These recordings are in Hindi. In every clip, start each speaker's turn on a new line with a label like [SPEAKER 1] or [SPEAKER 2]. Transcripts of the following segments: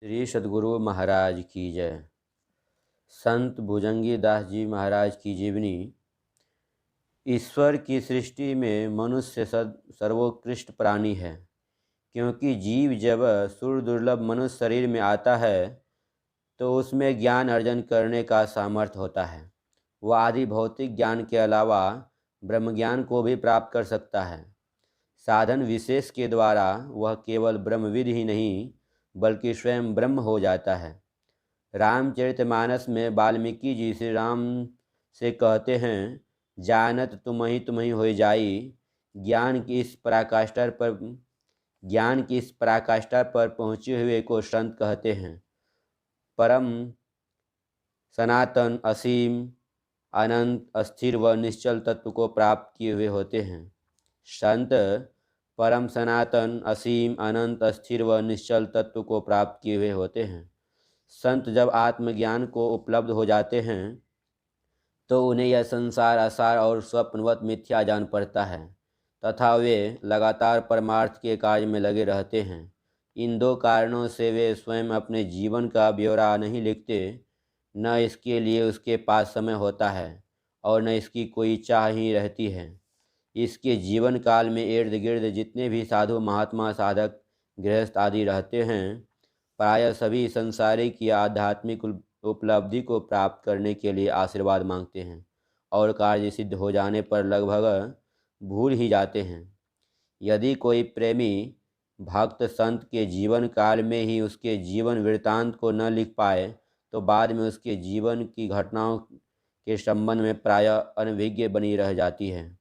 [SPEAKER 1] श्री सद्गुरु महाराज की जय। संत भुजंगी दास जी महाराज की जीवनी। ईश्वर की सृष्टि में मनुष्य सर्वोत्कृष्ट प्राणी है, क्योंकि जीव जब सुर दुर्लभ मनुष्य शरीर में आता है तो उसमें ज्ञान अर्जन करने का सामर्थ्य होता है। वह आदि भौतिक ज्ञान के अलावा ब्रह्म ज्ञान को भी प्राप्त कर सकता है। साधन विशेष के द्वारा वह केवल ब्रह्मविद ही नहीं बल्कि स्वयं ब्रह्म हो जाता है। रामचरितमानस में वाल्मीकि जी श्री राम से कहते हैं, जानत तुम ही हो जाई। ज्ञान की इस पराकाष्ठा पर पहुँचे हुए को संत कहते हैं। परम सनातन असीम अनंत अस्थिर व निश्चल तत्व को प्राप्त किए हुए होते हैं। संत परम सनातन असीम अनंत अस्थिर व निश्चल तत्व को प्राप्त किए हुए होते हैं। संत जब आत्मज्ञान को उपलब्ध हो जाते हैं तो उन्हें यह संसार असार और स्वप्नवत मिथ्या जान पड़ता है तथा वे लगातार परमार्थ के कार्य में लगे रहते हैं। इन दो कारणों से वे स्वयं अपने जीवन का ब्यौरा नहीं लिखते। न इसके लिए उसके पास समय होता है और न इसकी कोई चाह ही रहती है। इसके जीवन काल में इर्द गिर्द जितने भी साधु महात्मा साधक गृहस्थ आदि रहते हैं, प्रायः सभी संसारिक या आध्यात्मिक उपलब्धि को प्राप्त करने के लिए आशीर्वाद मांगते हैं और कार्य सिद्ध हो जाने पर लगभग भूल ही जाते हैं। यदि कोई प्रेमी भक्त संत के जीवन काल में ही उसके जीवन वृत्तांत को न लिख पाए तो बाद में उसके जीवन की घटनाओं के संबंध में प्रायः अनभिज्ञ बनी रह जाती है,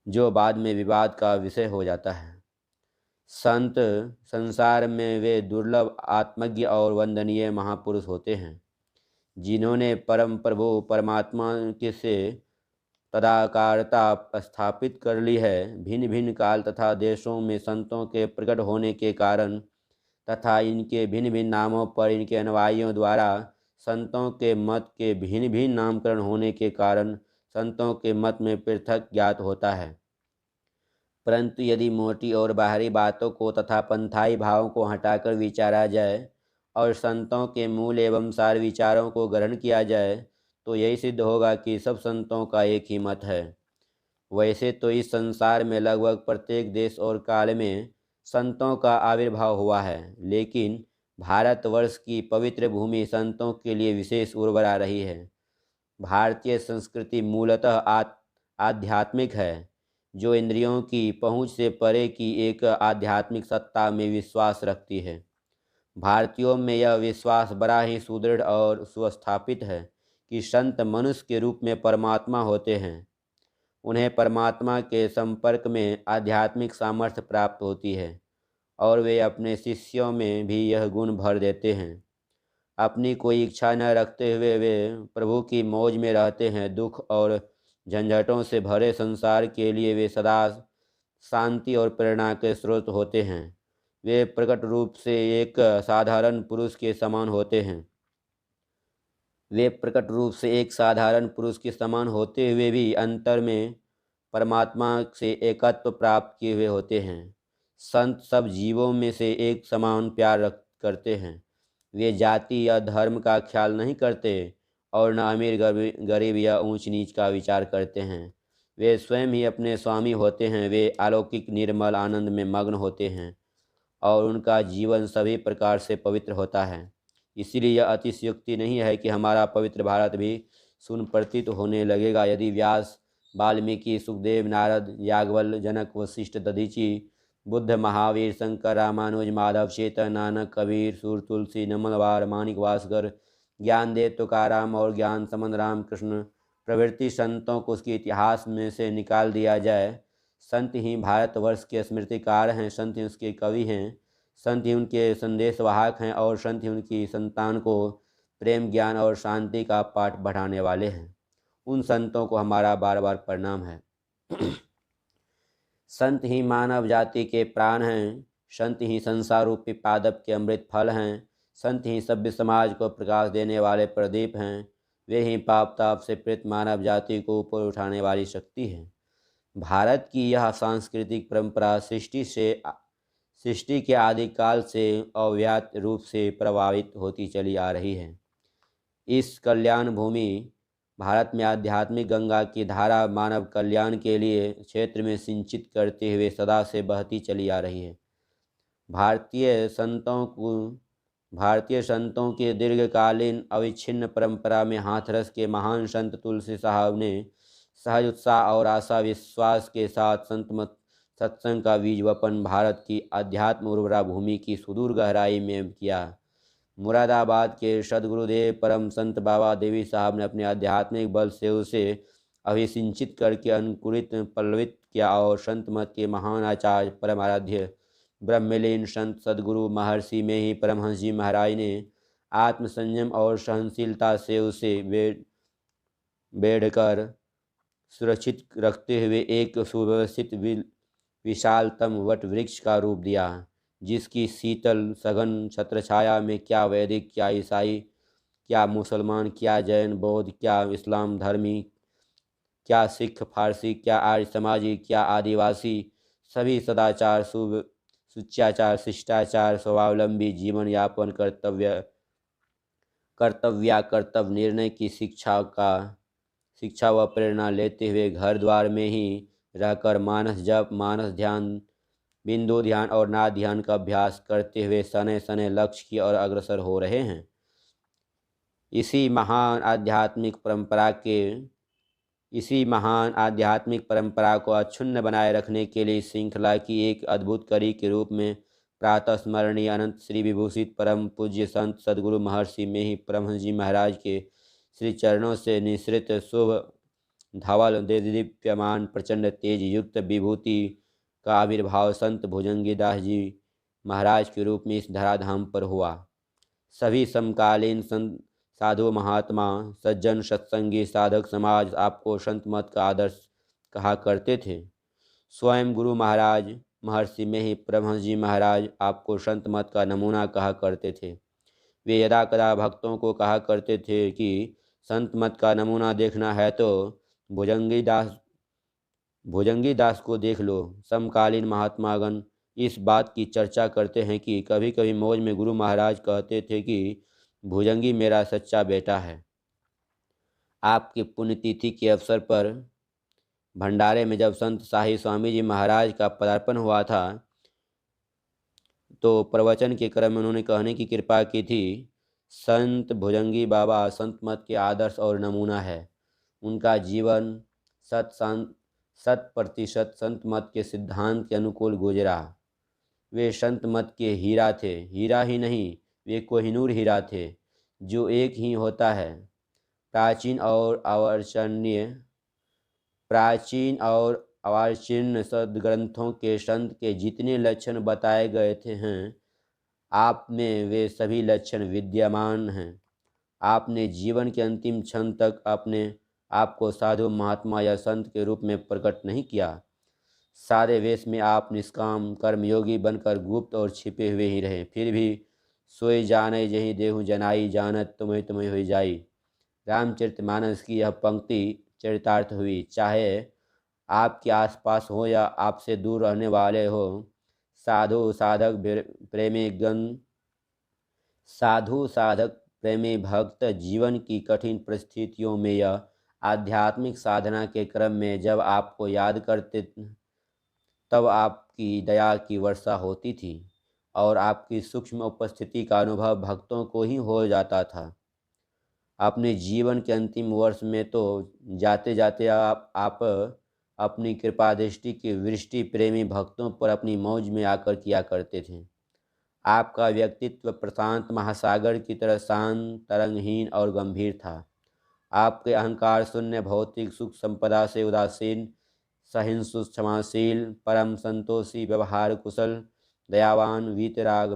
[SPEAKER 1] जो बाद में विवाद का विषय हो जाता है। संत संसार में वे दुर्लभ आत्मज्ञ और वंदनीय महापुरुष होते हैं, जिन्होंने परम प्रभु परमात्मा के से तदाकारता स्थापित कर ली है। भिन्न भिन्न काल तथा देशों में संतों के प्रकट होने के कारण तथा इनके भिन्न भिन्न नामों पर इनके अनुयायियों द्वारा संतों के मत के भिन्न भिन्न नामकरण होने के कारण संतों के मत में पृथक ज्ञात होता है। परंतु यदि मोटी और बाहरी बातों को तथा पंथाई भावों को हटाकर विचारा जाए और संतों के मूल एवं सार विचारों को ग्रहण किया जाए तो यही सिद्ध होगा कि सब संतों का एक ही मत है। वैसे तो इस संसार में लगभग प्रत्येक देश और काल में संतों का आविर्भाव हुआ है, लेकिन भारतवर्ष की पवित्र भूमि संतों के लिए विशेष उर्वरा रही है। भारतीय संस्कृति मूलतः आध्यात्मिक है, जो इंद्रियों की पहुँच से परे की एक आध्यात्मिक सत्ता में विश्वास रखती है। भारतीयों में यह विश्वास बड़ा ही सुदृढ़ और सुस्थापित है कि संत मनुष्य के रूप में परमात्मा होते हैं। उन्हें परमात्मा के संपर्क में आध्यात्मिक सामर्थ्य प्राप्त होती है और वे अपने शिष्यों में भी यह गुण भर देते हैं। अपनी कोई इच्छा न रखते हुए वे प्रभु की मौज में रहते हैं। दुख और झंझटों से भरे संसार के लिए वे सदा शांति और प्रेरणा के स्रोत होते हैं। वे प्रकट रूप से एक साधारण पुरुष के समान होते हैं। वे प्रकट रूप से एक साधारण पुरुष के समान होते हुए भी अंतर में परमात्मा से एकत्व प्राप्त किए हुए होते हैं। संत सब जीवों में से एक समान प्यार करते हैं। वे जाति या धर्म का ख्याल नहीं करते और न अमीर गरीब या ऊंच नीच का विचार करते हैं। वे स्वयं ही अपने स्वामी होते हैं। वे अलौकिक निर्मल आनंद में मग्न होते हैं और उनका जीवन सभी प्रकार से पवित्र होता है। इसीलिए यह अतिशयोक्ति नहीं है कि हमारा पवित्र भारत भी सुन प्रतीत होने लगेगा यदि व्यास, वाल्मीकि, सुखदेव, नारद, याज्ञवल्क्य, जनक, वशिष्ठ, दधीचि, बुद्ध, महावीर, शंकर, रामानुज, माधव, चेतन, नानक, कबीर, सूर, तुलसी, नमनवार, माणिक वासकर, ज्ञानदेव, तुकाराम और ज्ञान संबंध रामकृष्ण प्रभृति संतों को उसके इतिहास में से निकाल दिया जाए। संत ही भारतवर्ष के स्मृतिकार हैं, संत ही उसके कवि हैं, संत ही उनके संदेशवाहक हैं और संत ही उनकी संतान को प्रेम, ज्ञान और शांति का पाठ बढ़ाने वाले हैं। उन संतों को हमारा बार बार प्रणाम है। संत ही मानव जाति के प्राण हैं। संत ही संसार रूपी पादप के अमृत फल हैं। संत ही सभ्य समाज को प्रकाश देने वाले प्रदीप हैं। वे ही पाप ताप से पीड़ित मानव जाति को ऊपर उठाने वाली शक्ति है। भारत की यह सांस्कृतिक परंपरा सृष्टि सृष्टि के आदिकाल से अव्याहत रूप से प्रभावित होती चली आ रही है। इस कल्याण भूमि भारत में आध्यात्मिक गंगा की धारा मानव कल्याण के लिए क्षेत्र में सिंचित करते हुए सदा से बहती चली आ रही है। भारतीय संतों के दीर्घकालीन अविच्छिन्न परंपरा में हाथरस के महान संत तुलसी साहब ने सहज उत्साह और आशा विश्वास के साथ संत मत सत्संग का बीज वपन भारत की अध्यात्म उर्वरा भूमि की सुदूर गहराई में किया। मुरादाबाद के सदगुरुदेव परम संत बाबा देवी साहब ने अपने आध्यात्मिक बल से उसे अभिसिंचित करके अंकुरित पल्लवित किया और संत मत के महान आचार्य परम आराध्य ब्रह्मलीन संत सदगुरु महर्षि में ही परमहंस जी महाराज ने आत्मसंयम और सहनशीलता से उसे बेढ़कर सुरक्षित रखते हुए एक सुव्यवस्थित विशालतम वट वृक्ष का रूप दिया, जिसकी शीतल सघन छत्रछाया में क्या वैदिक, क्या ईसाई, क्या मुसलमान, क्या जैन, बौद्ध, क्या इस्लाम धर्मी, क्या सिख, फारसी, क्या आर्य समाजी, क्या आदिवासी, सभी सदाचार, सुचाचार, शिष्टाचार, स्वावलंबी जीवन यापन, कर्तव्य निर्णय की शिक्षा व प्रेरणा लेते हुए घर द्वार में ही रहकर मानस जप, मानस ध्यान, बिंदु ध्यान और नाद ध्यान का अभ्यास करते हुए सने सने लक्ष्य की ओर अग्रसर हो रहे हैं। इसी महान आध्यात्मिक परंपरा को अक्षुण्ण बनाए रखने के लिए श्रृंखला की एक अद्भुत कड़ी के रूप में प्रातः स्मरणीय अनंत श्री विभूषित परम पूज्य संत सदगुरु महर्षि में ही परमहंस जी महाराज के श्री चरणों से निसृत शुभ धवल दीप्यमान प्रचंड तेज युक्त विभूति का आविर्भाव संत भुजंगीदास जी महाराज के रूप में इस धराधाम पर हुआ। सभी समकालीन संत, साधु, महात्मा, सज्जन, सत्संगी, साधक समाज आपको संत मत का आदर्श कहा करते थे। स्वयं गुरु महाराज महर्षि में ही परमहंस जी महाराज आपको संत मत का नमूना कहा करते थे। वे यदा कदा भक्तों को कहा करते थे कि संत मत का नमूना देखना है तो भुजंगी दास को देख लो। समकालीन महात्मागण इस बात की चर्चा करते हैं कि कभी कभी मौज में गुरु महाराज कहते थे कि भुजंगी मेरा सच्चा बेटा है। आपकी पुण्यतिथि के अवसर पर भंडारे में जब संत शाही स्वामी जी महाराज का पदार्पण हुआ था तो प्रवचन के क्रम में उन्होंने कहने की कृपा की थी, संत भुजंगी बाबा संत मत के आदर्श और नमूना है। उनका जीवन 100% संत मत के सिद्धांत के अनुकूल गुजरा। वे संत मत के हीरा थे, हीरा ही नहीं वे कोहिनूर हीरा थे जो एक ही होता है। प्राचीन और अवार्चीन सदग्रंथों के संत के जितने लक्षण बताए गए हैं आप में वे सभी लक्षण विद्यमान हैं। आपने जीवन के अंतिम क्षण तक अपने आप को साधु, महात्मा या संत के रूप में प्रकट नहीं किया। सारे वेश में आप निष्काम कर्मयोगी बनकर गुप्त और छिपे हुए ही रहे। फिर भी सोई जाने जही देहु जनाई, जानत तुम्हें तुम्हें हुई जाई। रामचरितमानस की यह पंक्ति चरितार्थ हुई। चाहे आपके आसपास हो या आपसे दूर रहने वाले हो, साधु साधक प्रेमी भक्त जीवन की कठिन परिस्थितियों में या आध्यात्मिक साधना के क्रम में जब आपको याद करते तब आपकी दया की वर्षा होती थी और आपकी सूक्ष्म उपस्थिति का अनुभव भक्तों को ही हो जाता था। अपने जीवन के अंतिम वर्ष में तो जाते जाते आप अपनी कृपा दृष्टि की वृष्टि प्रेमी भक्तों पर अपनी मौज में आकर किया करते थे। आपका व्यक्तित्व प्रशांत महासागर की तरह शांत, तरंगहीन और गंभीर था। आपके अहंकार शून्य, भौतिक सुख संपदा से उदासीन, सहिष्णु, क्षमाशील, परम संतोषी, व्यवहार कुशल, दयावान, वीतराग,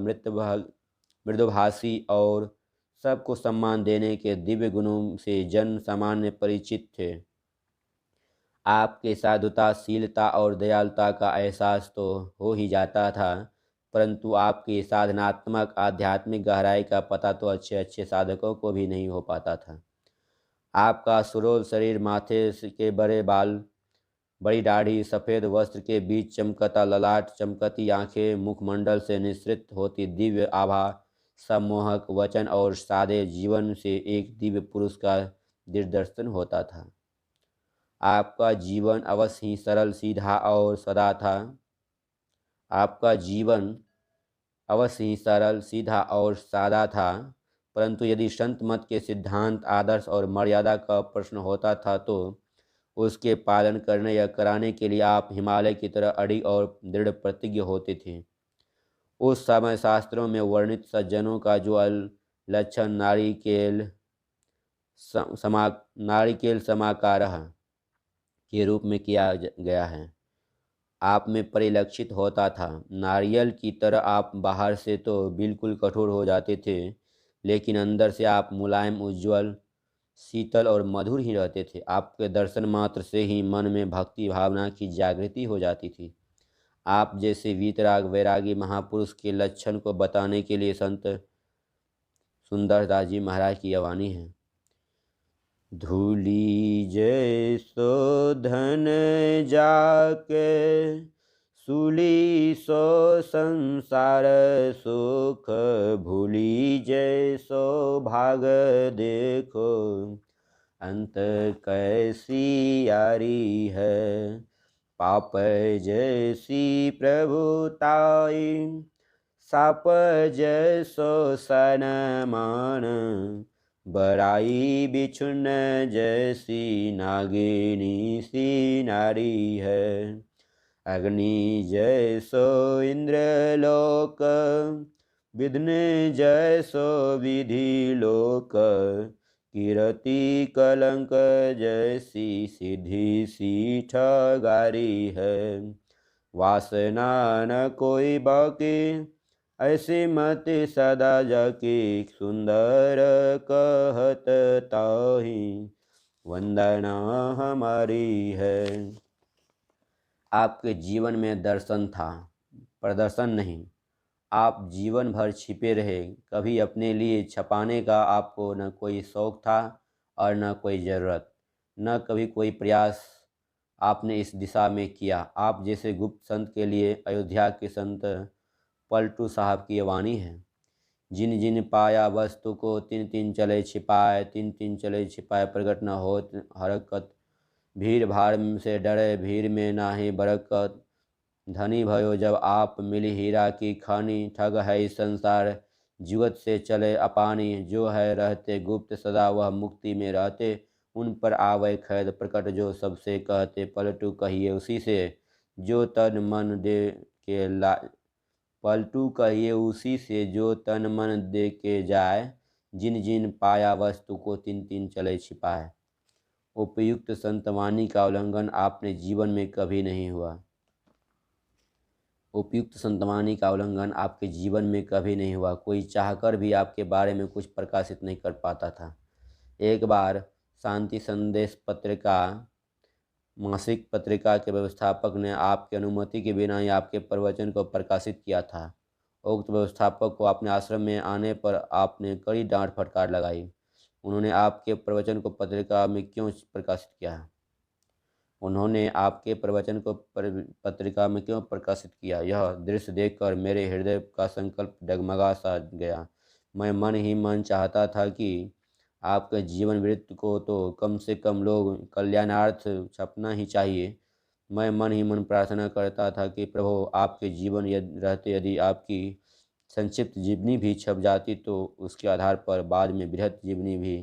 [SPEAKER 1] मृदुभाषी और सबको सम्मान देने के दिव्य गुणों से जन सामान्य परिचित थे। आपके साधुता, शीलता और दयालुता का एहसास तो हो ही जाता था, परंतु आपकी साधनात्मक आध्यात्मिक गहराई का पता तो अच्छे अच्छे साधकों को भी नहीं हो पाता था। आपका सुडौल शरीर, माथे के बड़े बाल, बड़ी दाढ़ी, सफ़ेद वस्त्र के बीच चमकता ललाट, चमकती आंखें, मुखमंडल से निसृत होती दिव्य आभा, सम्मोहक वचन और सादे जीवन से एक दिव्य पुरुष का दिग्दर्शन होता था। आपका जीवन अवश्य ही सरल, सीधा और सदा था। आपका जीवन अवश्य ही सरल, सीधा और सादा था, परंतु यदि संत मत के सिद्धांत, आदर्श और मर्यादा का प्रश्न होता था तो उसके पालन करने या कराने के लिए आप हिमालय की तरह अड़ी और दृढ़ प्रतिज्ञ होते थे। उस समय शास्त्रों में वर्णित सज्जनों का जो लक्षण नारिकेल समाकारः के रूप में किया गया है, आप में परिलक्षित होता था। नारियल की तरह आप बाहर से तो बिल्कुल कठोर हो जाते थे, लेकिन अंदर से आप मुलायम, उज्ज्वल, शीतल और मधुर ही रहते थे। आपके दर्शन मात्र से ही मन में भक्ति भावना की जागृति हो जाती थी। आप जैसे वीतराग वैरागी महापुरुष के लक्षण को बताने के लिए संत सुंदरदास जी महाराज की वाणी है। धूली जैसो धन जाके सूली सो संसार सुख, भूली जैसो भाग देखो अंत कैसी यारी है। पाप जैसी प्रभुताई साप जैसो सनमान, बराई बिछुन जैसी नागिनी सी नारी है। अग्नि जैसो इंद्रलोक, विघ्न जैसो विधि लोक, कीर्ति कलंक जैसी सिद्धि सी ठगारी है। वासना न कोई बाकी ऐसी मत सदा जाकी, सुंदर कहत ताही वंदना हमारी है। आपके जीवन में दर्शन था, प्रदर्शन नहीं। आप जीवन भर छिपे रहे, कभी अपने लिए छपाने का आपको न कोई शौक़ था और न कोई ज़रूरत, न कभी कोई प्रयास आपने इस दिशा में किया। आप जैसे गुप्त संत के लिए अयोध्या के संत पलटू साहब की वाणी है। जिन जिन पाया वस्तु को तिन तिन चले छिपाए, तिन तिन चले छिपाए प्रगट न होत हरकत। भीड़ भाड़ से डरे भीड़ में नाहि बरकत, धनी भयो जब आप मिली हीरा की खानी। ठग है इस संसार जुगत से चले अपानी, जो है रहते गुप्त सदा वह मुक्ति में रहते। उन पर आवे खैर प्रकट जो सबसे कहते, पलटू कहिए उसी से जो तन मन दे के ला पलटू कहिए उसी से जो तन मन दे के जाए। जिन जिन पाया वस्तु को तिन तिन चले छिपाए। उपयुक्त संतवाणी का उल्लंघन आपने जीवन में कभी नहीं हुआ। उपयुक्त संतवाणी का उल्लंघन आपके जीवन में कभी नहीं हुआ। कोई चाहकर भी आपके बारे में कुछ प्रकाशित नहीं कर पाता था। एक बार शांति संदेश पत्रिका, मासिक पत्रिका के व्यवस्थापक ने आपकी अनुमति के बिना ही आपके प्रवचन को प्रकाशित किया था। उक्त व्यवस्थापक को अपने आश्रम में आने पर आपने कड़ी डांट फटकार लगाई। उन्होंने आपके प्रवचन को पत्रिका में क्यों प्रकाशित किया? उन्होंने आपके प्रवचन को पत्रिका में क्यों प्रकाशित किया? यह दृश्य देखकर मेरे हृदय का संकल्प डगमगा सा गया। मैं मन ही मन चाहता था कि आपके जीवन वृत्त को तो कम से कम लोग कल्याणार्थ छपना ही चाहिए। मैं मन ही मन प्रार्थना करता था कि प्रभु आपके जीवन रहते यदि आपकी संक्षिप्त जीवनी भी छप जाती तो उसके आधार पर बाद में बृहत जीवनी भी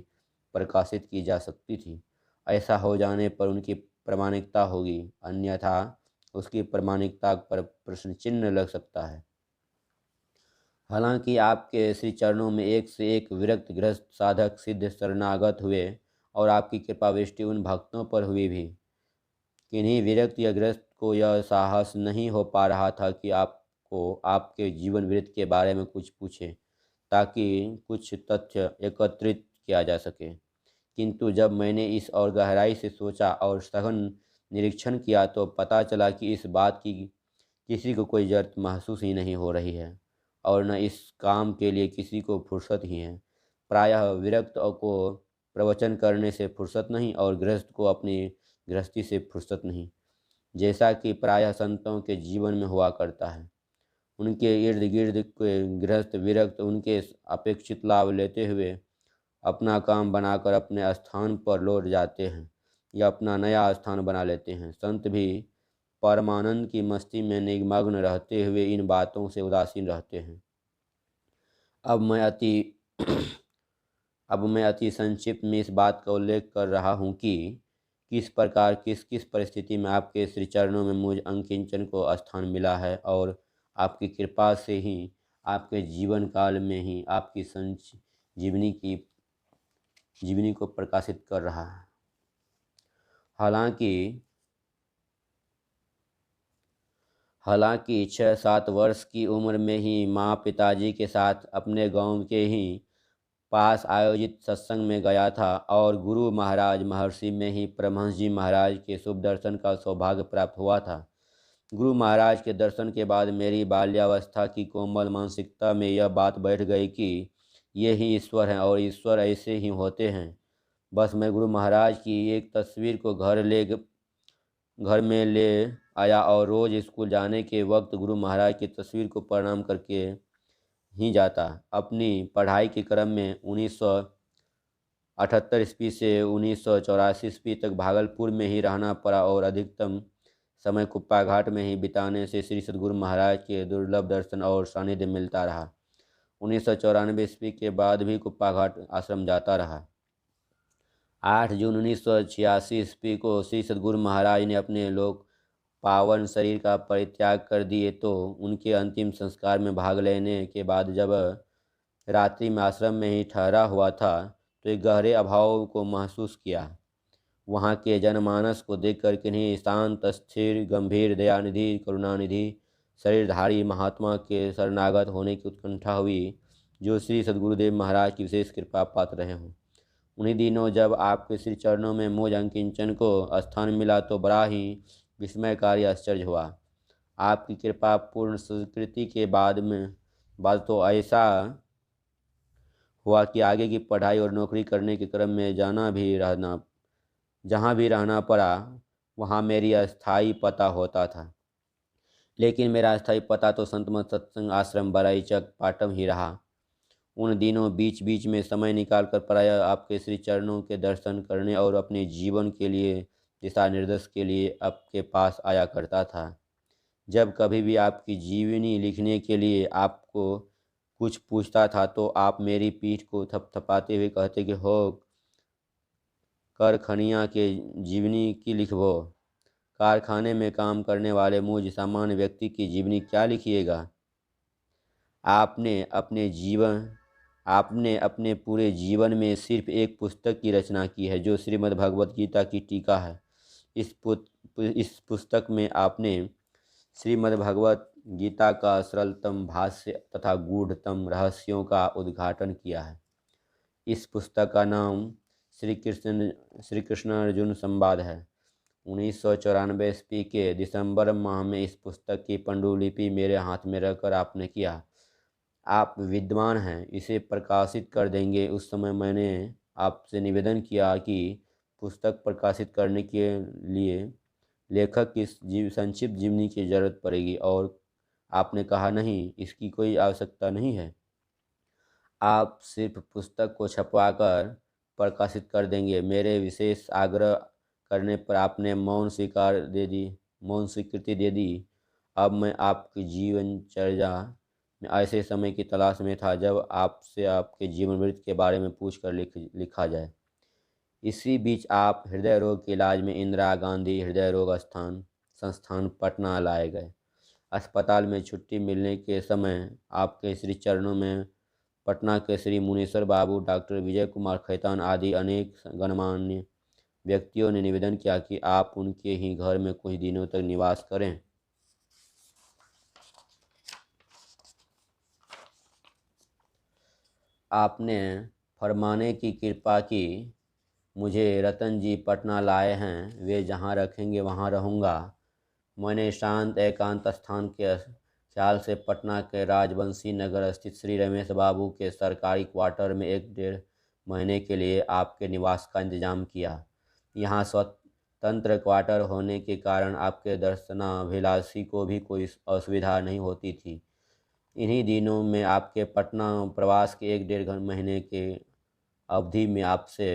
[SPEAKER 1] प्रकाशित की जा सकती थी। ऐसा हो जाने पर उनकी प्रामाणिकता होगी, अन्यथा उसकी प्रामाणिकता पर प्रश्न चिन्ह लग सकता है। हालांकि आपके श्री चरणों में एक से एक विरक्त गृहस्थ साधक सिद्ध शरणागत हुए और आपकी कृपा वृष्टि उन भक्तों पर हुई भी। किन्हीं विरक्त या गृहस्थ को यह साहस नहीं हो पा रहा था कि आपको आपके जीवन वृत्त के बारे में कुछ पूछे ताकि कुछ तथ्य एकत्रित किया जा सके। किंतु जब मैंने इस और गहराई से सोचा और सघन निरीक्षण किया तो पता चला कि इस बात की किसी को कोई जरूरत महसूस ही नहीं हो रही है और न इस काम के लिए किसी को फुर्सत ही है। प्रायः विरक्त को प्रवचन करने से फुर्सत नहीं और गृहस्थ को अपनी गृहस्थी से फुर्सत नहीं। जैसा कि प्रायः संतों के जीवन में हुआ करता है। उनके इर्द गिर्द के गृहस्थ विरक्त उनके अपेक्षित लाभ लेते हुए अपना काम बनाकर अपने स्थान पर लौट जाते हैं या अपना नया स्थान बना लेते हैं। संत भी परमानंद की मस्ती में निमग्न रहते हुए इन बातों से उदासीन रहते हैं। अब मैं अति अब मैं अति संक्षिप्त में इस बात का उल्लेख कर रहा हूँ कि किस प्रकार किस किस परिस्थिति में आपके श्री चरणों में मुझ अंकिंचन को स्थान मिला है और आपकी कृपा से ही आपके जीवन काल में ही आपकी जीवनी को प्रकाशित कर रहा है। हालांकि 6-7 वर्ष की उम्र में ही माँ पिताजी के साथ अपने गांव के ही पास आयोजित सत्संग में गया था और गुरु महाराज महर्षि में ही परमहंस जी महाराज के शुभ दर्शन का सौभाग्य प्राप्त हुआ था। गुरु महाराज के दर्शन के बाद मेरी बाल्यावस्था की कोमल मानसिकता में यह बात बैठ गई कि ये ही ईश्वर हैं और ईश्वर ऐसे ही होते हैं। बस मैं गुरु महाराज की एक तस्वीर को घर में ले आया और रोज़ स्कूल जाने के वक्त गुरु महाराज की तस्वीर को प्रणाम करके ही जाता। अपनी पढ़ाई के क्रम में 1978 ईस्वी से 1984 ईस्वी तक भागलपुर में ही रहना पड़ा और अधिकतम समय कुप्पा घाट में ही बिताने से श्री सद्गुरु महाराज के दुर्लभ दर्शन और सानिध्य मिलता रहा। 1994 ईस्वी के बाद भी कुप्पा घाट आश्रम जाता रहा। 8 जून 1986 ईस्वी को श्री सद्गुरु महाराज ने अपने लोक पावन शरीर का परित्याग कर दिए तो उनके अंतिम संस्कार में भाग लेने के बाद जब रात्रि में आश्रम में ही ठहरा हुआ था तो एक गहरे अभाव को महसूस किया। वहाँ के जनमानस को देखकर किन्हीं शांत स्थिर गंभीर दयानिधि करुणानिधि शरीरधारी महात्मा के शरणागत होने की उत्कंठा हुई जो श्री सद्गुरुदेव महाराज की विशेष कृपा पात्र रहे हों। उन्हीं दिनों जब आपके श्री चरणों में मुझ अंकिंचन को स्थान मिला तो बड़ा ही विस्मयकारी आश्चर्य हुआ। आपकी कृपा पूर्ण स्वीकृति के बाद तो ऐसा हुआ कि आगे की पढ़ाई और नौकरी करने के क्रम में जहाँ भी रहना पड़ा वहाँ मेरी अस्थायी पता होता था। लेकिन मेरा अस्थायी पता तो संतमत सत्संग आश्रम बराईचक पाटम ही रहा। उन दिनों बीच बीच में समय निकाल कर प्रायः आपके श्री चरणों के दर्शन करने और अपने जीवन के लिए दिशा निर्देश के लिए आपके पास आया करता था। जब कभी भी आपकी जीवनी लिखने के लिए आपको कुछ पूछता था तो आप मेरी पीठ को थपथपाते हुए कहते कि हो कर खनिया के जीवनी की लिखबो। कारखाने में काम करने वाले मुझ सामान्य व्यक्ति की जीवनी क्या लिखिएगा। आपने अपने पूरे जीवन में सिर्फ एक पुस्तक की रचना की है जो श्रीमद् भगवत गीता की टीका है। इस पुस्तक में आपने श्रीमद् भगवत गीता का सरलतम भाष्य तथा गूढ़तम रहस्यों का उद्घाटन किया है। इस पुस्तक का नाम श्री कृष्ण अर्जुन संवाद है। 1994 ईस्वी के दिसंबर माह में इस पुस्तक की पांडुलिपि मेरे हाथ में रखकर आपने किया, आप विद्वान हैं, इसे प्रकाशित कर देंगे। उस समय मैंने आपसे निवेदन किया कि पुस्तक प्रकाशित करने के लिए लेखक की संक्षिप्त जीवनी की जरूरत पड़ेगी और आपने कहा नहीं, इसकी कोई आवश्यकता नहीं है। आप सिर्फ पुस्तक को छपवाकर प्रकाशित कर देंगे। मेरे विशेष आग्रह करने पर आपने मौन स्वीकृति दे दी। अब मैं आपकी जीवनचर्या में ऐसे समय की तलाश में था जब आपसे आपके जीवन वृत्त के बारे में पूछकर लिखा जाए। इसी बीच आप हृदय रोग के इलाज में इंदिरा गांधी हृदय रोग संस्थान पटना लाए गए। अस्पताल में छुट्टी मिलने के समय आपके श्री चरणों में पटना के श्री मुनीश्वर बाबू, डॉक्टर विजय कुमार खैतान आदि अनेक गणमान्य व्यक्तियों ने निवेदन किया कि आप उनके ही घर में कुछ दिनों तक निवास करें। आपने फरमाने की कृपा की। मुझे रतन जी पटना लाए हैं, वे जहाँ रखेंगे वहाँ रहूँगा। मैंने शांत एकांत स्थान के ख्याल से पटना के राजवंशी नगर स्थित श्री रमेश बाबू के सरकारी क्वार्टर में 1-1.5 महीने के लिए आपके निवास का इंतजाम किया। यहाँ तंत्र क्वार्टर होने के कारण आपके दर्शनाभिलाषी को भी कोई असुविधा नहीं होती थी। इन्हीं दिनों में आपके पटना प्रवास के 1 डेढ़ महीने के अवधि में आपसे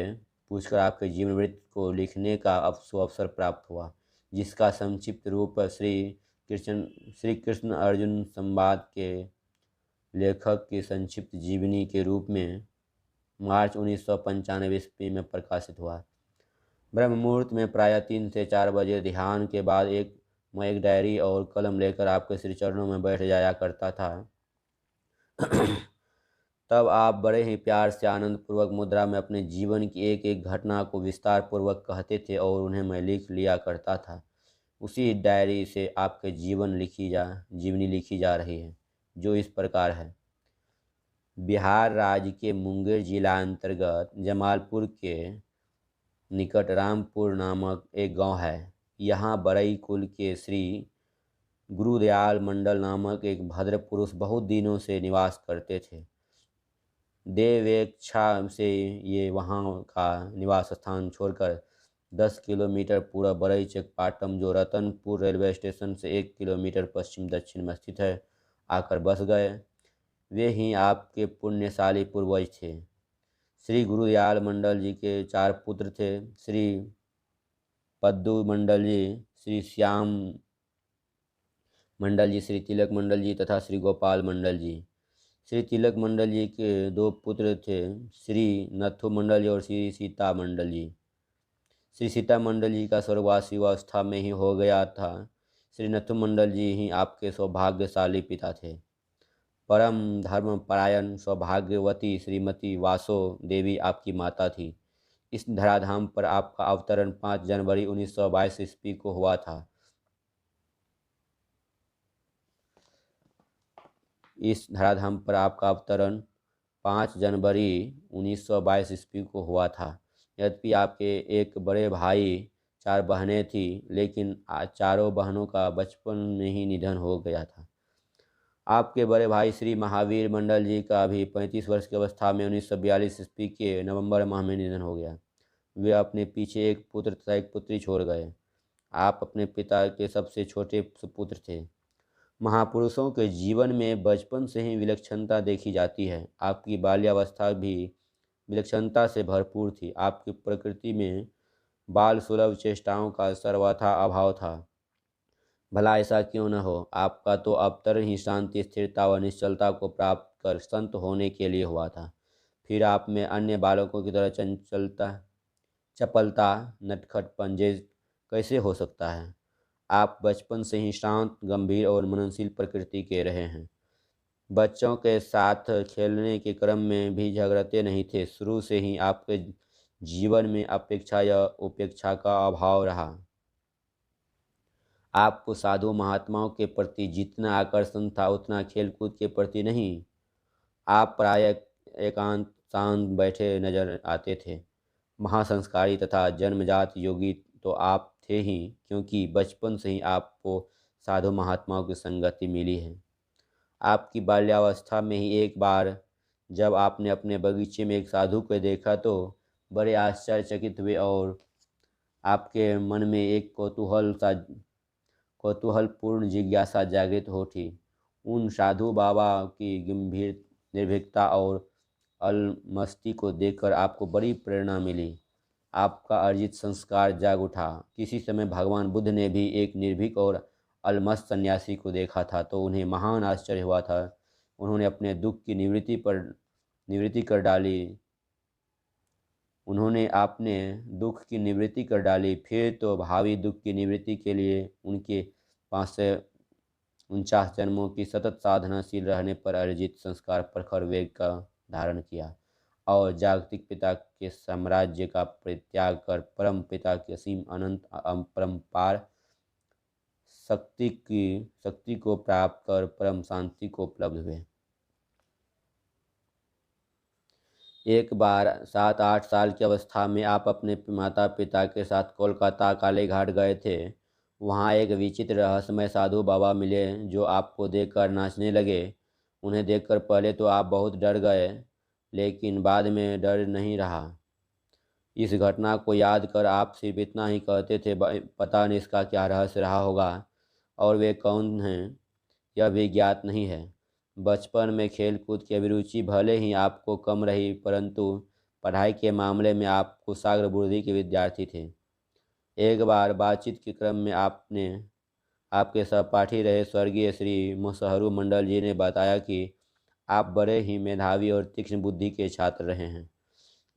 [SPEAKER 1] पूछकर आपके जीवन वृत्त को लिखने का अवसर प्राप्त हुआ, जिसका संक्षिप्त रूप श्री कृष्ण अर्जुन संवाद के लेखक की संक्षिप्त जीवनी के रूप में मार्च 1995 ईस्वी में प्रकाशित हुआ। ब्रह्म मुहूर्त में प्रायः 3 से 4 बजे ध्यान के बाद मैं एक डायरी और कलम लेकर आपके श्री चरणों में बैठ जाया करता था। तब आप बड़े ही प्यार से आनंद पूर्वक मुद्रा में अपने जीवन की एक एक घटना को विस्तार पूर्वक कहते थे और उन्हें मैं लिख लिया करता था। उसी डायरी से आपके जीवनी लिखी जा रही है, जो इस प्रकार है। बिहार राज्य के मुंगेर जिला अंतर्गत जमालपुर के निकट रामपुर नामक एक गांव है। यहाँ बरई कुल के श्री गुरुदयाल मंडल नामक एक भद्र पुरुष बहुत दिनों से निवास करते थे। देवेच्छा से ये वहाँ का निवास स्थान छोड़कर 10 किलोमीटर पूर्व बरई चेकपाटम, जो रतनपुर रेलवे स्टेशन से 1 किलोमीटर पश्चिम दक्षिण में स्थित है, आकर बस गए। वे ही आपके पुण्यशाली पूर्वज थे। श्री गुरुदयाल मंडल जी के 4 पुत्र थे, श्री पद्दू मंडल जी, श्री श्याम मंडल जी, श्री तिलक मंडल जी तथा श्री गोपाल मंडल जी। श्री तिलक मंडल जी के 2 पुत्र थे, श्री नथु मंडल जी और श्री सीता मंडल जी। श्री सीता मंडल जी का स्वर्गवासी अवस्था में ही हो गया था। श्री नथु मंडल जी ही आपके सौभाग्यशाली पिता थे। परम धर्मपरायण सौभाग्यवती श्रीमती वासो देवी आपकी माता थी। इस धराधाम पर आपका अवतरण 5 जनवरी 1922 ईस्वी को हुआ था। इस धराधाम पर आपका अवतरण 5 जनवरी 1922 ईस्वी को हुआ था। यद्यपि आपके एक बड़े भाई, 4 बहनें थीं, लेकिन चारों बहनों का बचपन में ही निधन हो गया था। आपके बड़े भाई श्री महावीर मंडल जी का भी 35 वर्ष की अवस्था में 1942 ईस्वी के नवंबर माह में निधन हो गया। वे अपने पीछे एक पुत्र तथा एक पुत्री छोड़ गए। आप अपने पिता के सबसे छोटे सुपुत्र थे। महापुरुषों के जीवन में बचपन से ही विलक्षणता देखी जाती है। आपकी बाल्यावस्था भी विलक्षणता से भरपूर थी। आपकी प्रकृति में बाल सुलभ चेष्टाओं का सर्वथा अभाव था। भला ऐसा क्यों न हो? आपका तो अवतरण ही शांति, स्थिरता व निश्चलता को प्राप्त कर संत होने के लिए हुआ था। फिर आप में अन्य बालकों की तरह चपलता, नटखटपन कैसे हो सकता है? आप बचपन से ही शांत, गंभीर और मननशील प्रकृति के रहे हैं। बच्चों के साथ खेलने के क्रम में भी झगड़ते नहीं थे। शुरू से ही आपके जीवन में अपेक्षा या उपेक्षा का अभाव रहा। आपको साधु महात्माओं के प्रति जितना आकर्षण था, उतना खेलकूद के प्रति नहीं। आप प्रायः एकांत शांत बैठे नजर आते थे। महासंस्कारी तथा जन्मजात योगी तो आप थे ही, क्योंकि बचपन से ही आपको साधु महात्माओं की संगति मिली है। आपकी बाल्यावस्था में ही एक बार जब आपने अपने बगीचे में एक साधु को देखा तो बड़े आश्चर्यचकित हुए और आपके मन में एक कौतूहलपूर्ण जिज्ञासा जागृत हो उठी। उन साधु बाबा की गंभीर निर्भीकता और अलमस्ती को देखकर आपको बड़ी प्रेरणा मिली। आपका अर्जित संस्कार जाग उठा। किसी समय भगवान बुद्ध ने भी एक निर्भीक और अलमस्त सन्यासी को देखा था तो उन्हें महान आश्चर्य हुआ था। उन्होंने अपने दुख की निवृत्ति कर डाली। उन्होंने अपने दुख की निवृत्ति कर डाली। फिर तो भावी दुख की निवृत्ति के लिए उनके 549 जन्मों की सतत साधनाशील रहने पर अर्जित संस्कार प्रखर वेग का धारण किया और जागतिक पिता के साम्राज्य का परित्याग कर परम पिता की असीम अनंत अपरंपार शक्ति को प्राप्त कर परम शांति को उपलब्ध हुए। एक बार 7-8 साल की अवस्था में आप अपने माता पिता के साथ कोलकाता काली घाट गए थे। वहाँ एक विचित्र रहस्यमय साधु बाबा मिले जो आपको देखकर नाचने लगे। उन्हें देखकर पहले तो आप बहुत डर गए, लेकिन बाद में डर नहीं रहा। इस घटना को याद कर आप सिर्फ इतना ही कहते थे, पता नहीं इसका क्या रहस्य रहा होगा और वे कौन हैं यह भी ज्ञात नहीं है। बचपन में खेलकूद की अभिरुचि भले ही आपको कम रही, परंतु पढ़ाई के मामले में आप कुशाग्र बुद्धि के विद्यार्थी थे। एक बार बातचीत के क्रम में आपने आपके सहपाठी रहे स्वर्गीय श्री मुसहरू मंडल जी ने बताया कि आप बड़े ही मेधावी और तीक्ष्ण बुद्धि के छात्र रहे हैं।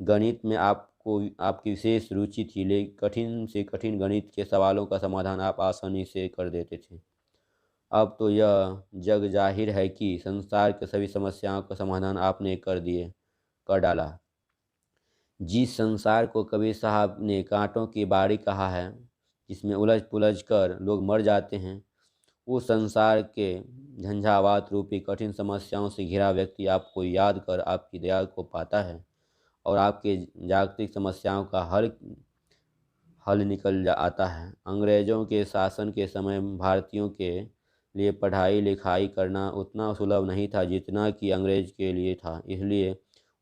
[SPEAKER 1] गणित में आपको आपकी विशेष रुचि थी, लेकिन कठिन से कठिन गणित के सवालों का समाधान आप आसानी से कर देते थे। अब तो यह जग जाहिर है कि संसार के सभी समस्याओं का समाधान आपने कर डाला। जिस संसार को कबीर साहब ने कांटों की बाड़ी कहा है, जिसमें उलझ पुलझ कर लोग मर जाते हैं, उस संसार के झंझावात रूपी कठिन समस्याओं से घिरा व्यक्ति आपको याद कर आपकी दया को पाता है और आपके जागतिक समस्याओं का हल आता है। अंग्रेज़ों के शासन के समय भारतीयों के लिए पढ़ाई लिखाई करना उतना सुलभ नहीं था जितना कि अंग्रेज के लिए था। इसलिए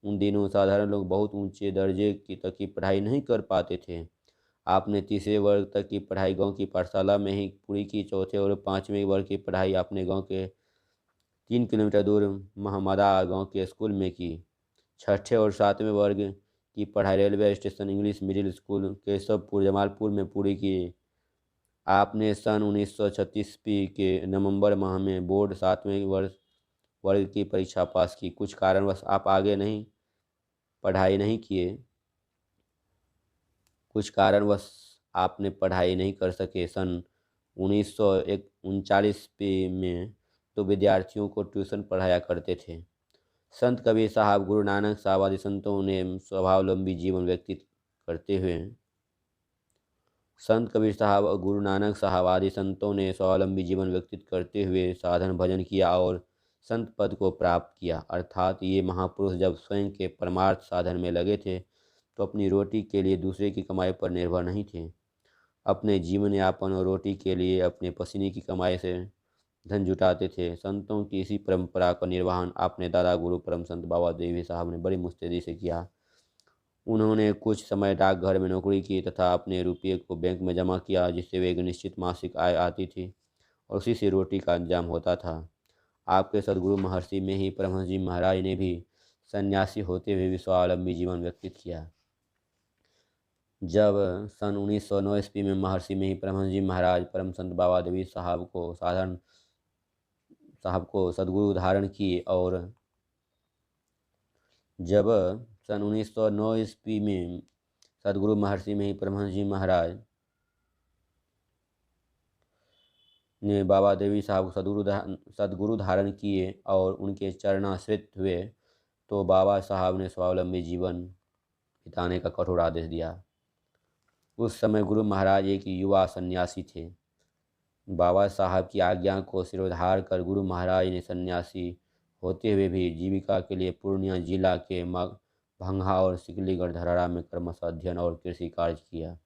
[SPEAKER 1] उन दिनों साधारण लोग बहुत ऊंचे दर्जे तक की पढ़ाई नहीं कर पाते थे। आपने तीसरे वर्ग तक की पढ़ाई गांव की पाठशाला में ही पूरी की। चौथे और पाँचवें वर्ग की पढ़ाई आपने गांव के 3 किलोमीटर दूर महमदा गांव के स्कूल में की। छठे और सातवें वर्ग की पढ़ाई railway station English middle school Keshavpur Jamalpur में पूरी की। आपने सन 1936 ईस्वी के नवंबर माह में बोर्ड 7वें वर्ग की परीक्षा पास की। कुछ कारणवश आप आगे नहीं पढ़ाई नहीं किए कुछ कारणवश आपने पढ़ाई नहीं कर सके। सन 1939 ईस्वी में तो विद्यार्थियों को ट्यूशन पढ़ाया करते थे। संत कबीर साहब गुरु नानक साहब आदि संतों ने स्वावलंबी जीवन व्यतीत करते हुए संत कबीर साहब और गुरु नानक साहब आदि संतों ने स्वावलंबी जीवन व्यतीत करते हुए साधन भजन किया और संत पद को प्राप्त किया। अर्थात ये महापुरुष जब स्वयं के परमार्थ साधन में लगे थे तो अपनी रोटी के लिए दूसरे की कमाई पर निर्भर नहीं थे। अपने जीवन यापन और रोटी के लिए अपने पसीने की कमाई से धन जुटाते थे। संतों की इसी परंपरा का निर्वहन अपने दादा गुरु परम संत बाबा देवी साहब ने बड़ी मुस्तैदी से किया। उन्होंने कुछ समय डाकघर में नौकरी की तथा अपने रुपये को बैंक में जमा किया, जिससे वे एक निश्चित मासिक आय आती थी और उसी से रोटी का इंतजाम होता था। आपके सदगुरु महर्षि में ही परमहंस जी महाराज ने भी सन्यासी होते हुए भी स्वावलंबी जीवन व्यतीत किया। जब सन 1909 ईस्वी में महर्षि में ही परमहंस जी महाराज परम संत बाबा देवी साहब को सदगुरु धारण की और जब सन 1909 ईस्वी में सदगुरु महर्षि में ही परमहंस जी महाराज ने बाबा देवी साहब को सदगुरु धारण किए और उनके चरणाश्रित हुए तो बाबा साहब ने स्वावलंबी जीवन बिताने का कठोर आदेश दिया। उस समय गुरु महाराज एक युवा सन्यासी थे। बाबा साहब की आज्ञा को सिरोधार कर गुरु महाराज ने सन्यासी होते हुए भी जीविका के लिए पूर्णिया जिला के भंगा और सिकलीगढ़ धराड़ा में क्रमशः अध्ययन और कृषि कार्य किया।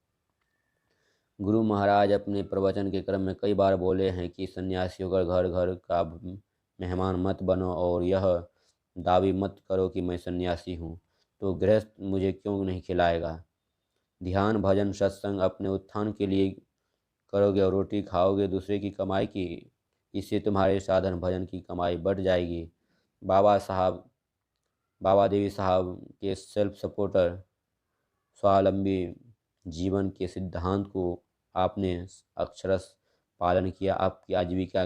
[SPEAKER 1] गुरु महाराज अपने प्रवचन के क्रम में कई बार बोले हैं कि सन्यासी होकर घर घर का मेहमान मत बनो और यह दावी मत करो कि मैं सन्यासी हूँ तो गृहस्थ मुझे क्यों नहीं खिलाएगा। ध्यान भजन सत्संग अपने उत्थान के लिए करोगे और रोटी खाओगे दूसरे की कमाई की, इससे तुम्हारे साधन भजन की कमाई बढ़ जाएगी। बाबा देवी साहब के सेल्फ सपोर्टर स्वावलंबी जीवन के सिद्धांत को आपने अक्षरश पालन किया। आपकी आजीविका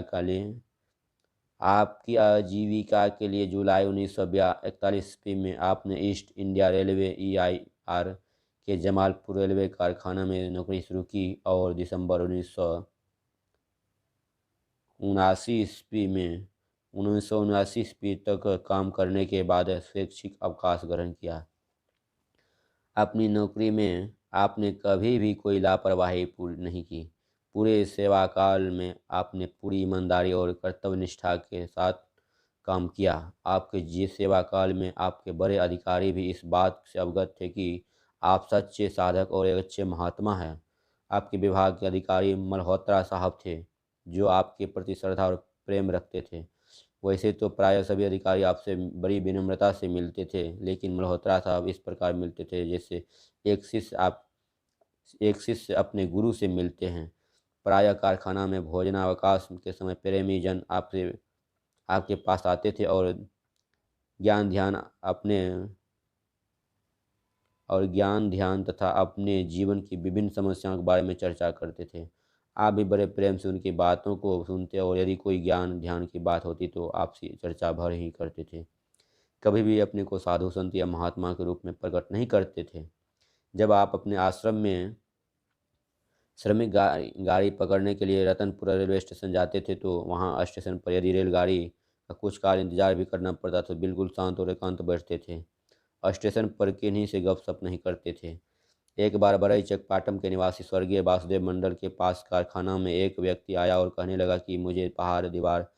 [SPEAKER 1] के लिए जुलाई 1941 ईस्वी में आपने ईस्ट इंडिया रेलवे EIR के जमालपुर रेलवे कारखाना में नौकरी शुरू की और दिसंबर 1979 ईस्वी तक काम करने के बाद स्वैच्छिक अवकाश ग्रहण किया। अपनी नौकरी में आपने कभी भी कोई लापरवाही नहीं की। पूरे सेवा काल में आपने पूरी ईमानदारी और कर्तव्यनिष्ठा के साथ काम किया। आपके सेवा काल में आपके बड़े अधिकारी भी इस बात से अवगत थे कि आप सच्चे साधक और एक अच्छे महात्मा हैं। आपके विभाग के अधिकारी मल्होत्रा साहब थे जो आपके प्रति श्रद्धा और प्रेम रखते थे। वैसे तो प्रायः सभी अधिकारी आपसे बड़ी विनम्रता से मिलते थे, लेकिन मल्होत्रा साहब इस प्रकार मिलते थे जैसे एक शिष्य आप एक शिष्य अपने गुरु से मिलते हैं। प्रायः कारखाना में भोजनावकाश के समय प्रेमी जन आपसे आपके पास आते थे ज्ञान ध्यान अपने ज्ञान ध्यान तथा अपने जीवन की विभिन्न समस्याओं के बारे में चर्चा करते थे। आप भी बड़े प्रेम से उनकी बातों को सुनते और यदि कोई ज्ञान ध्यान की बात होती तो आपसी चर्चा भर ही करते थे। कभी भी अपने को साधु संत या महात्मा के रूप में प्रकट नहीं करते थे। जब आप अपने आश्रम में श्रमिक गाड़ी पकड़ने के लिए रतनपुर रेलवे स्टेशन जाते थे तो वहाँ स्टेशन पर यदि रेलगाड़ी का कुछ काल इंतजार भी करना पड़ता तो बिल्कुल शांत और एकांत बैठते थे। स्टेशन पर किन्हीं से गपशप नहीं करते थे। एक बार बरई चकपाटम के निवासी स्वर्गीय वासुदेव मंडल के पास कारखाना में एक व्यक्ति आया और कहने लगा कि मुझे पहाड़ दीवार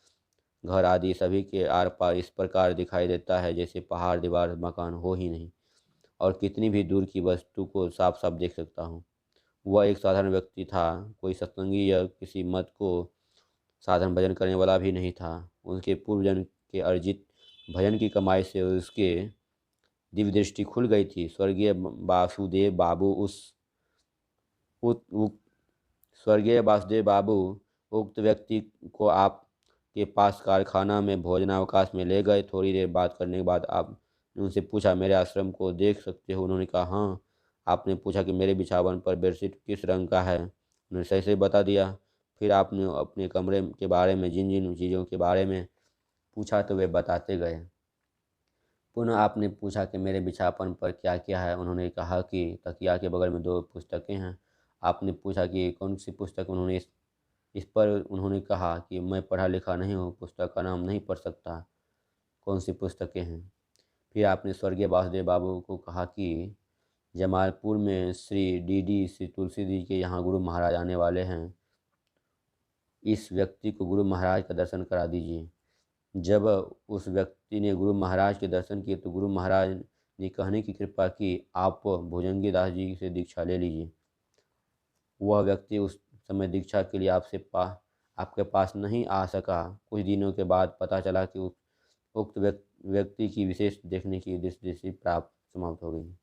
[SPEAKER 1] घर आदि सभी के आर पार इस प्रकार दिखाई देता है जैसे पहाड़ दीवार मकान हो ही नहीं और कितनी भी दूर की वस्तु को साफ साफ देख सकता हूँ। वह एक साधारण व्यक्ति था, कोई सत्संगी या किसी मत को साधन भजन करने वाला भी नहीं था। उनके पूर्वजन्म के अर्जित भजन की कमाई से उसके दिव्य दृष्टि खुल गई थी। स्वर्गीय वासुदेव बाबू उत स्वर्गीय वासुदेव बाबू उक्त व्यक्ति को आपके पास कारखाना में भोजनावकाश में ले गए। थोड़ी देर बात करने के बाद आपने उनसे पूछा, मेरे आश्रम को देख सकते हो? उन्होंने कहा हाँ। आपने पूछा कि मेरे बिछावन पर बेडशीट किस रंग का है? उन्होंने सही सही बता दिया। फिर आपने अपने कमरे के बारे में जिन जिन चीज़ों के बारे में पूछा तो वे बताते गए। पुनः आपने पूछा कि मेरे बिछावन पर क्या क्या है? उन्होंने कहा कि तकिया के बगल में 2 पुस्तकें हैं। आपने पूछा कि कौन सी पुस्तक? उन्होंने इस पर उन्होंने कहा कि मैं पढ़ा लिखा नहीं हूँ, पुस्तक का नाम नहीं पढ़ सकता। कौन सी पुस्तकें हैं? फिर आपने स्वर्गीय वासुदेव बाबू को कहा कि जमालपुर में श्री तुलसी जी के यहाँ गुरु महाराज आने वाले हैं। इस व्यक्ति को गुरु महाराज का दर्शन करा दीजिए। जब उस व्यक्ति ने गुरु महाराज के दर्शन किए तो गुरु महाराज ने कहने की कृपा की, आप भुजंगी दास जी से दीक्षा ले लीजिए। वह व्यक्ति उस समय दीक्षा के लिए आपके पास नहीं आ सका। कुछ दिनों के बाद पता चला कि उक्त व्यक्ति की विशेष देखने की दृष्टि प्राप्त समाप्त हो गई।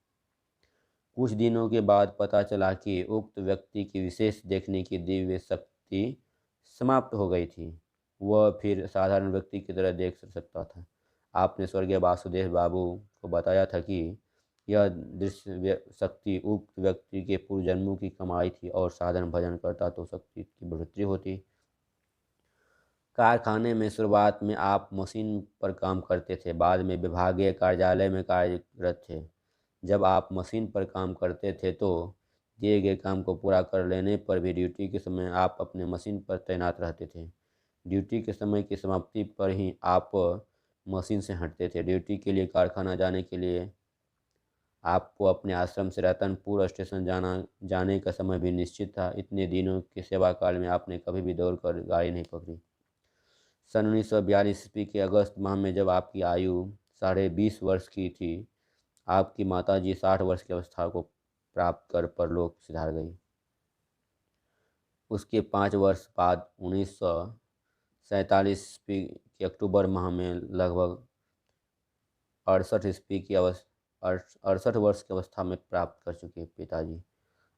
[SPEAKER 1] कुछ दिनों के बाद पता चला कि उक्त व्यक्ति की विशेष देखने की दिव्य शक्ति समाप्त हो गई थी। वह फिर साधारण व्यक्ति की तरह देख सकता था। आपने स्वर्गीय वासुदेव बाबू को बताया था कि यह दृश्य शक्ति उक्त व्यक्ति के पूर्व जन्मों की कमाई थी और साधन भजन करता तो शक्ति की बढ़ोतरी होती। कारखाने में शुरुआत में आप मशीन पर काम करते थे, बाद में विभागीय कार्यालय में कार्यरत थे। जब आप मशीन पर काम करते थे तो दिए गए काम को पूरा कर लेने पर भी ड्यूटी के समय आप अपने मशीन पर तैनात रहते थे। ड्यूटी के समय की समाप्ति पर ही आप मशीन से हटते थे। ड्यूटी के लिए कारखाना जाने के लिए आपको अपने आश्रम से रतनपुर स्टेशन जाने का समय भी निश्चित था। इतने दिनों के सेवा काल में आपने कभी भी दौड़कर गाड़ी नहीं पकड़ी। सन 1942 ईस्वी के अगस्त माह में जब आपकी आयु 20.5 वर्ष की थी, आपकी माताजी 60 वर्ष की अवस्था को प्राप्त कर परलोक सिधार गई। उसके 5 वर्ष बाद 1947 ईस्वी के अक्टूबर माह में लगभग 68 वर्ष की अवस्था में प्राप्त कर चुके पिताजी,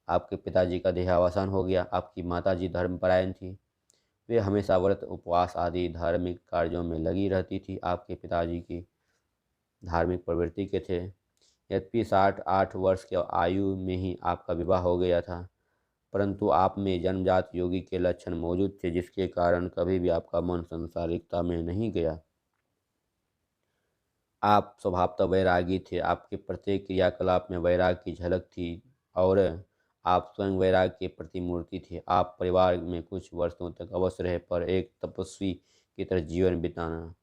[SPEAKER 1] आपके पिताजी का देहावसान हो गया। आपकी माताजी धर्मपरायण थी। वे हमेशा व्रत उपवास आदि धार्मिक कार्यों में लगी रहती थी। आपके पिताजी की धार्मिक प्रवृत्ति के थे। यद्यपि 68 वर्ष की आयु में ही आपका विवाह हो गया था, परंतु आप में जन्मजात योगी के लक्षण मौजूद थे, जिसके कारण कभी भी आपका मन संसारिकता में नहीं गया। आप स्वभावतः वैरागी थे। आपके प्रत्येक क्रियाकलाप में वैराग की झलक थी और आप स्वयं वैराग के प्रतिमूर्ति थे। आप परिवार में कुछ वर्षों तक अवश्य रहे, पर एक तपस्वी की तरह जीवन बिताना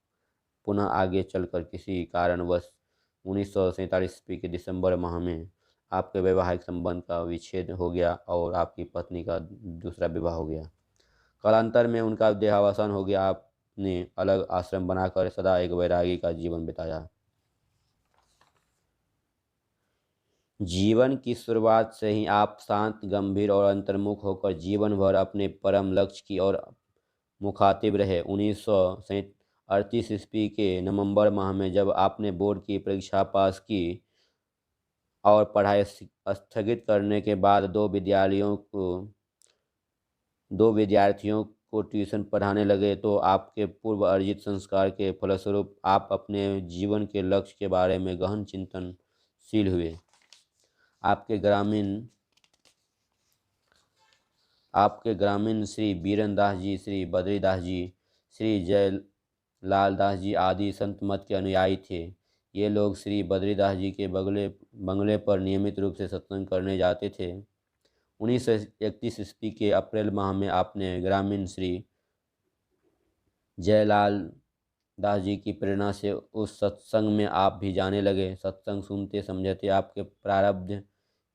[SPEAKER 1] पुनः आगे चलकर किसी कारणवश 1947 ईस्वी के दिसंबर माह में आपके वैवाहिक संबंध का विच्छेद हो गया और आपकी पत्नी का दूसरा विवाह हो गया। कालांतर में उनका देहावसान हो गया। आपने अलग आश्रम बनाकर सदा एक वैरागी का जीवन बिताया। जीवन की शुरुआत से ही आप शांत, गंभीर और अंतर्मुख होकर जीवन भर अपने परम लक्ष्य की ओर मुखातिब रहे। 38 ईस्वी के नवंबर माह में जब आपने बोर्ड की परीक्षा पास की और पढ़ाई स्थगित करने के बाद दो विद्यार्थियों को ट्यूशन पढ़ाने लगे, तो आपके पूर्व अर्जित संस्कार के फलस्वरूप आप अपने जीवन के लक्ष्य के बारे में गहन चिंतनशील हुए। आपके ग्रामीण श्री बीरन दास जी, श्री बद्रीदास जी, श्री जयलाल दास जी आदि संत मत के अनुयायी थे। ये लोग श्री बद्रीदास जी के बंगले पर नियमित रूप से सत्संग करने जाते थे। 1931 ईस्वी के अप्रैल माह में आपने ग्रामीण श्री जयलाल दास जी की प्रेरणा से उस सत्संग में आप भी जाने लगे। सत्संग सुनते समझते आपके प्रारब्ध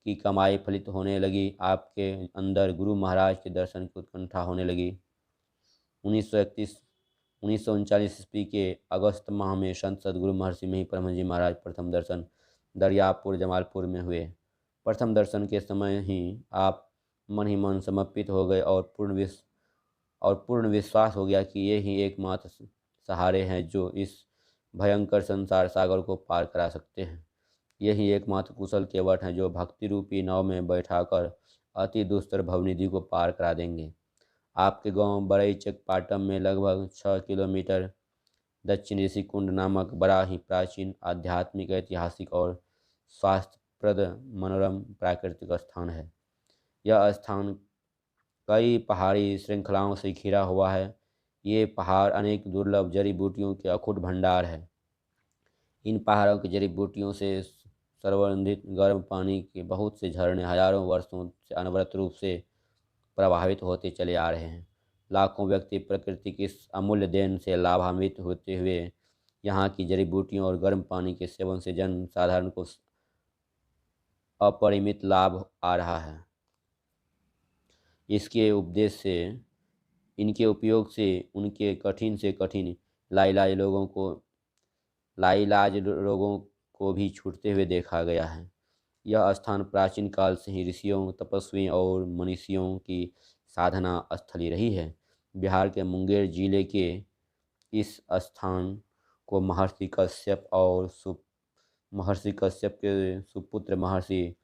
[SPEAKER 1] की कमाई फलित होने लगी। आपके अंदर गुरु महाराज के दर्शन की उत्कंठा होने लगी। 1939 ईस्वी के अगस्त माह में संत सदगुरु महर्षि में ही परमहंस जी महाराज प्रथम दर्शन दरियापुर जमालपुर में हुए। प्रथम दर्शन के समय ही आप मन ही मन समर्पित हो गए और पूर्ण विश्वास हो गया कि ये ही एकमात्र सहारे हैं जो इस भयंकर संसार सागर को पार करा सकते हैं। यही एकमात्र कुशल केवट हैं जो भक्ति रूपी नाव में बैठाकर अति दुस्तर भवनिधि को पार करा देंगे। आपके गांव बड़ईचक पाटम में लगभग 6 किलोमीटर दक्षिण ऋषिकुंड नामक बड़ा ही प्राचीन आध्यात्मिक, ऐतिहासिक और स्वास्थ्यप्रद मनोरम प्राकृतिक स्थान है। यह स्थान कई पहाड़ी श्रृंखलाओं से घिरा हुआ है। ये पहाड़ अनेक दुर्लभ जड़ी बूटियों के अखुट भंडार है। इन पहाड़ों की जड़ी बूटियों से संवर्धित गर्म पानी के बहुत से झरने हजारों वर्षों से अनवरत रूप से प्रभावित होते चले आ रहे हैं। लाखों व्यक्ति प्रकृति की इस अमूल्य देन से लाभान्वित होते हुए यहाँ की जड़ी बूटियों और गर्म पानी के सेवन से जन साधारण को अपरिमित लाभ आ रहा है। इनके उपयोग से उनके कठिन से कठिन लाइलाज रोगों को भी छूटते हुए देखा गया है। यह स्थान प्राचीन काल से ही ऋषियों, तपस्वियों और मनीषियों की साधना स्थली रही है। बिहार के मुंगेर जिले के इस स्थान को महर्षि कश्यप के सुपुत्र महर्षि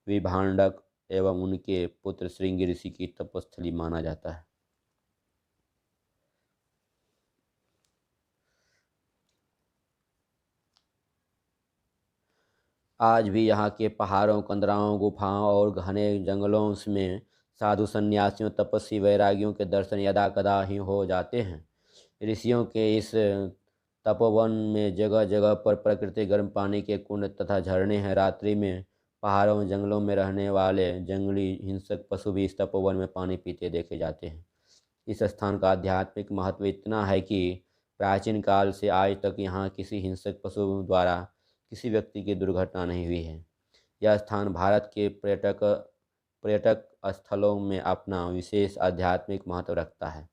[SPEAKER 1] विभांडक एवं उनके पुत्र श्रृंगी ऋषि की तपस्थली माना जाता है। आज भी यहाँ के पहाड़ों, कंदराओं, गुफाओं और घने जंगलों में साधु संन्यासियों, तपस्वी वैरागियों के दर्शन यदा कदा ही हो जाते हैं। ऋषियों के इस तपोवन में जगह जगह पर प्रकृति गर्म पानी के कुंड तथा झरने हैं। रात्रि में पहाड़ों जंगलों में रहने वाले जंगली हिंसक पशु भी इस तपोवन में पानी पीते देखे जाते हैं। इस स्थान का आध्यात्मिक महत्व इतना है कि प्राचीन काल से आज तक यहाँ किसी हिंसक पशु द्वारा किसी व्यक्ति की दुर्घटना नहीं हुई है। यह स्थान भारत के पर्यटक स्थलों में अपना विशेष आध्यात्मिक महत्व रखता है।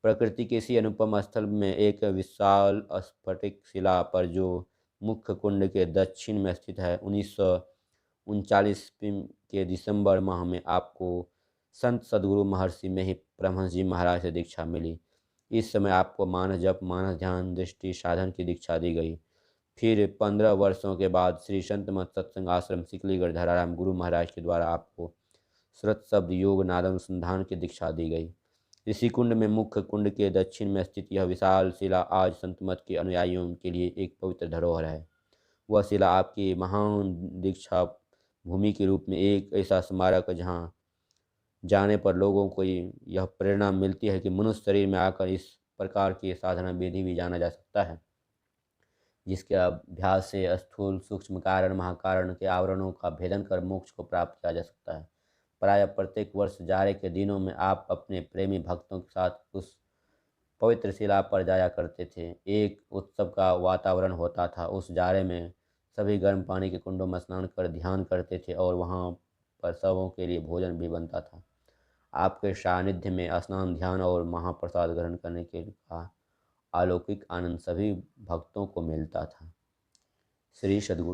[SPEAKER 1] प्रकृति के इसी अनुपम स्थल में एक विशाल स्फटिक शिला पर जो मुख्य कुंड के दक्षिण में स्थित है, 1939 के दिसंबर माह में आपको संत सदगुरु महर्षि में ही परमहंस जी महाराज से दीक्षा मिली। इस समय आपको मानस जप, मानस ध्यान, दृष्टि साधन की दीक्षा दी गई। फिर 15 वर्षों के बाद श्री संत मत सत्संग आश्रम सिकलीगढ़ धराराम गुरु महाराज के द्वारा आपको श्रुत शब्द योग नादानुसंधान की दीक्षा दी गई। ऋषि कुंड में मुख्य कुंड के दक्षिण में स्थित यह विशाल शिला आज संत मत के अनुयायियों के लिए एक पवित्र धरोहर है। वह शिला आपकी महान दीक्षा भूमि के रूप में एक ऐसा स्मारक जहाँ जाने पर लोगों को यह प्रेरणा मिलती है कि मनुष्य शरीर में आकर इस प्रकार की साधना विधि भी जाना जा सकता है, जिसके अभ्यास से स्थूल सूक्ष्म कारण महाकारण के आवरणों का भेदन कर मोक्ष को प्राप्त किया जा सकता है। प्रायः प्रत्येक वर्ष जाड़े के दिनों में आप अपने प्रेमी भक्तों के साथ उस पवित्र शिला पर जाया करते थे। एक उत्सव का वातावरण होता था। उस जाड़े में सभी गर्म पानी के कुंडों में स्नान कर ध्यान करते थे और वहाँ पर सबों के लिए भोजन भी बनता था। आपके सानिध्य में स्नान, ध्यान और महाप्रसाद ग्रहण करने के का अलौकिक आनंद सभी भक्तों को मिलता था। श्री सद्गुरु